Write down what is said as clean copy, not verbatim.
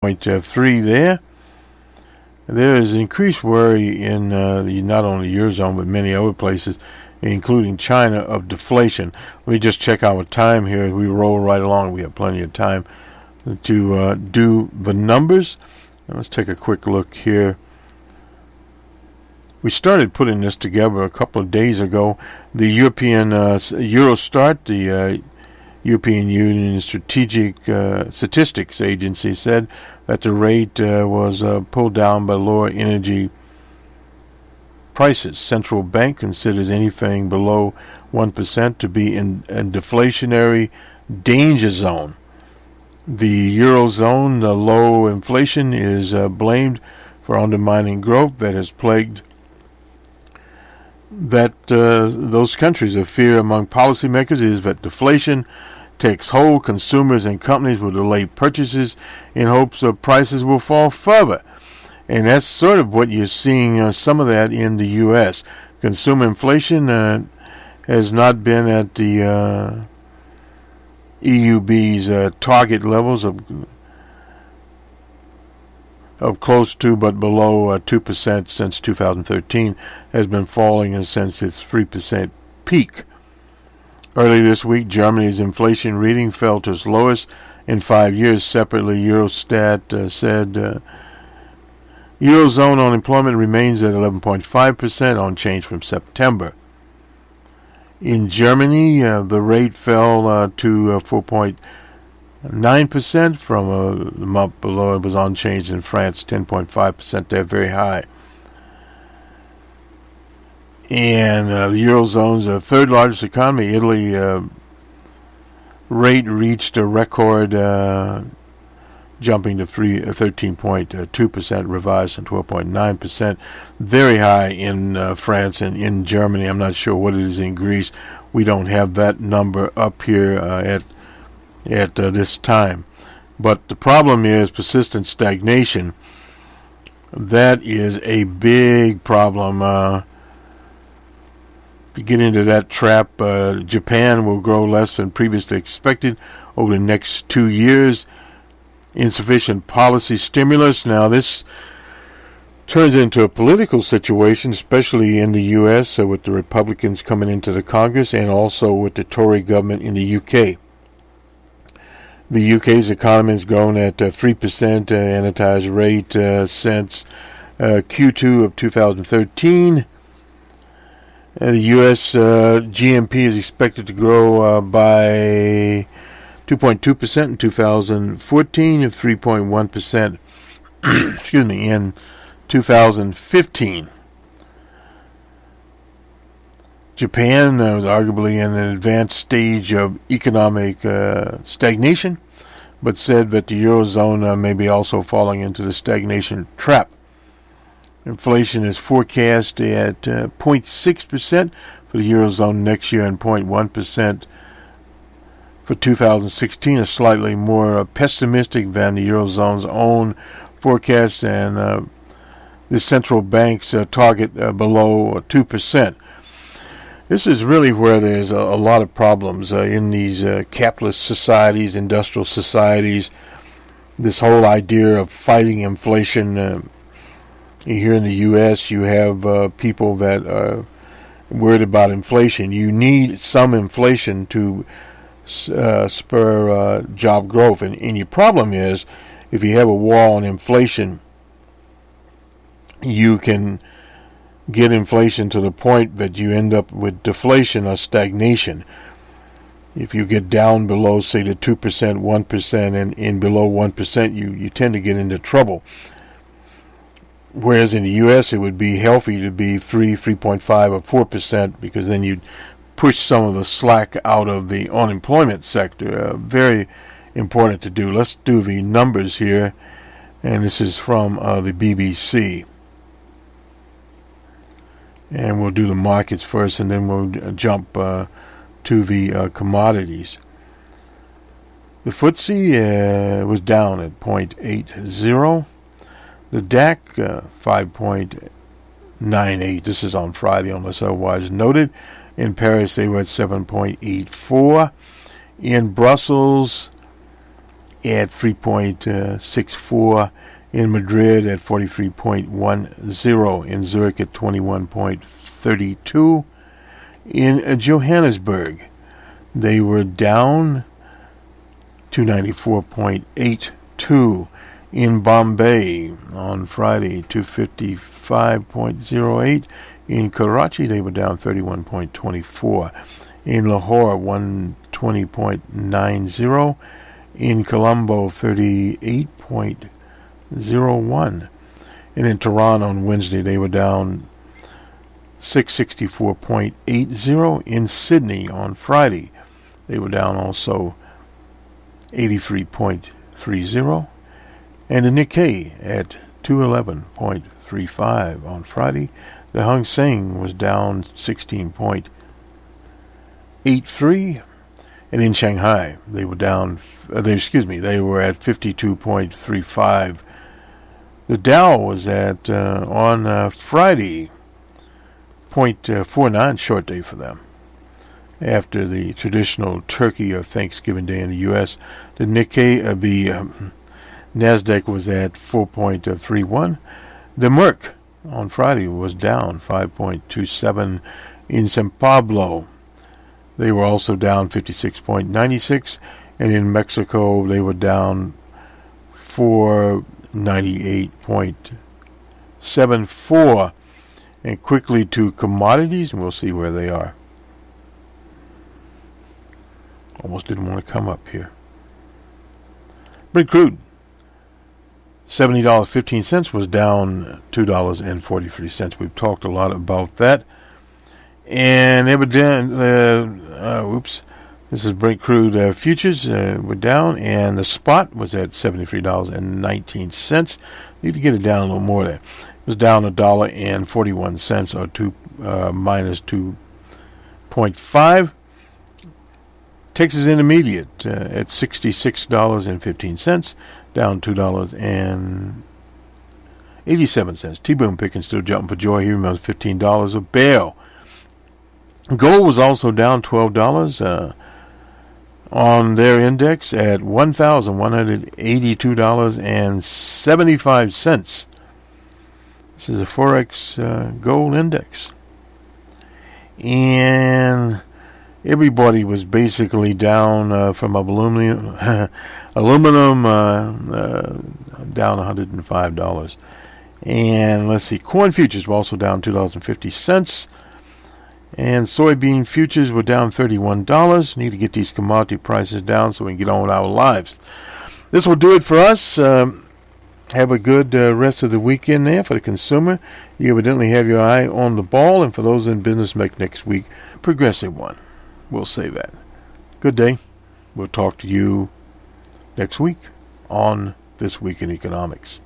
0.3 there. There is increased worry in not only Eurozone but many other places, including China, of deflation. Let me just check our time here. We roll right along. We have plenty of time to do the numbers. Let's take a quick look here. We started putting this together a couple of days ago. The European Eurostat, the European Union Statistics Agency, said that the rate was pulled down by lower energy prices. Central bank considers anything below 1% to be in deflationary danger zone. The Eurozone, the low inflation, is blamed for undermining growth that has plagued those countries. A fear among policymakers is that deflation takes hold. Consumers and companies will delay purchases in hopes of prices will fall further. And that's sort of what you're seeing, some of that in the U.S. Consumer inflation has not been at the EUB's target levels of close to but below 2% since 2013, has been falling since its 3% peak. Early this week, Germany's inflation reading fell to its lowest in 5 years. Separately, Eurostat said Eurozone unemployment remains at 11.5%, unchanged from September. In Germany, the rate fell to 4.9% from a month below. It was unchanged in France, 10.5%. They're very high. And the Eurozone's third largest economy, Italy, rate reached a record, jumping to 13.2%, revised from 12.9%. Very high in France and in Germany. I'm not sure what it is in Greece. We don't have that number up here at this time. But the problem is persistent stagnation. That is a big problem. If you get into that trap, Japan will grow less than previously expected over the next 2 years. Insufficient policy stimulus. Now this turns into a political situation, especially in the U.S., with the Republicans coming into the Congress and also with the Tory government in the U.K. The UK's economy has grown at 3% annualized rate since Q2 of 2013. The U.S. GNP is expected to grow by 2.2% in 2014 and 3.1% in 2015. Japan was arguably in an advanced stage of economic stagnation, but said that the Eurozone may be also falling into the stagnation trap. Inflation is forecast at 0.6% for the Eurozone next year and 0.1% for 2016, is slightly more pessimistic than the Eurozone's own forecast, and the central bank's target below 2%. This is really where there's a lot of problems in these capitalist societies, industrial societies. This whole idea of fighting inflation. Here in the U.S., you have people that are worried about inflation. You need some inflation to spur job growth. And your problem is, if you have a war on inflation, you can get inflation to the point that you end up with deflation or stagnation. If you get down below, say, the 2%, 1%, and below 1%, you tend to get into trouble. Whereas in the U.S., it would be healthy to be 3.5, or 4%, because then you'd push some of the slack out of the unemployment sector. Very important to do. Let's do the numbers here, and this is from the BBC. And we'll do the markets first, and then we'll jump to the commodities. The FTSE was down at 0.80. The DAC 5.98. This is on Friday, unless otherwise noted. In Paris, they were at 7.84. In Brussels, at 3.64, in Madrid at 43.10, in Zurich at 21.32, in Johannesburg they were down 294.82, in Bombay on Friday 255.08, in Karachi they were down 31.24, in Lahore 120.90, in Colombo 38.01, and in Tehran on Wednesday they were down 664.80, in Sydney on Friday they were down also 83.30, and the Nikkei at 211.35 on Friday. The Hang Seng was down 16.83, and in Shanghai they were down. They were at 52.35. The Dow was at on Friday 0.49, short day for them. After the traditional Turkey or Thanksgiving Day in the U.S., the Nikkei, Nasdaq was at 4.31. The Merc on Friday was down 5.27 in San Pablo. They were also down 56.96, and in Mexico they were down 498.74. And quickly to commodities, and we'll see where they are. Almost didn't want to come up here. Brent crude, $70.15, was down $2.43. We've talked a lot about that. And evidently, this is Brent crude futures were down, and the spot was at $73.19. Need to get it down a little more there. It was down $1.41, or minus 2.5. Texas Intermediate at $66.15, down $2.87. T-Boone picking still jumping for joy. He remains $15 a barrel. Gold was also down $12 on their index at $1,182.75. This is a Forex gold index. And everybody was basically down from aluminum down $105. And let's see, corn futures were also down $2.50. And soybean futures were down $31. Need to get these commodity prices down so we can get on with our lives. This will do it for us. Have a good rest of the weekend there for the consumer. You evidently have your eye on the ball. And for those in business, make next week progressive one. We'll say that. Good day. We'll talk to you next week on This Week in Economics.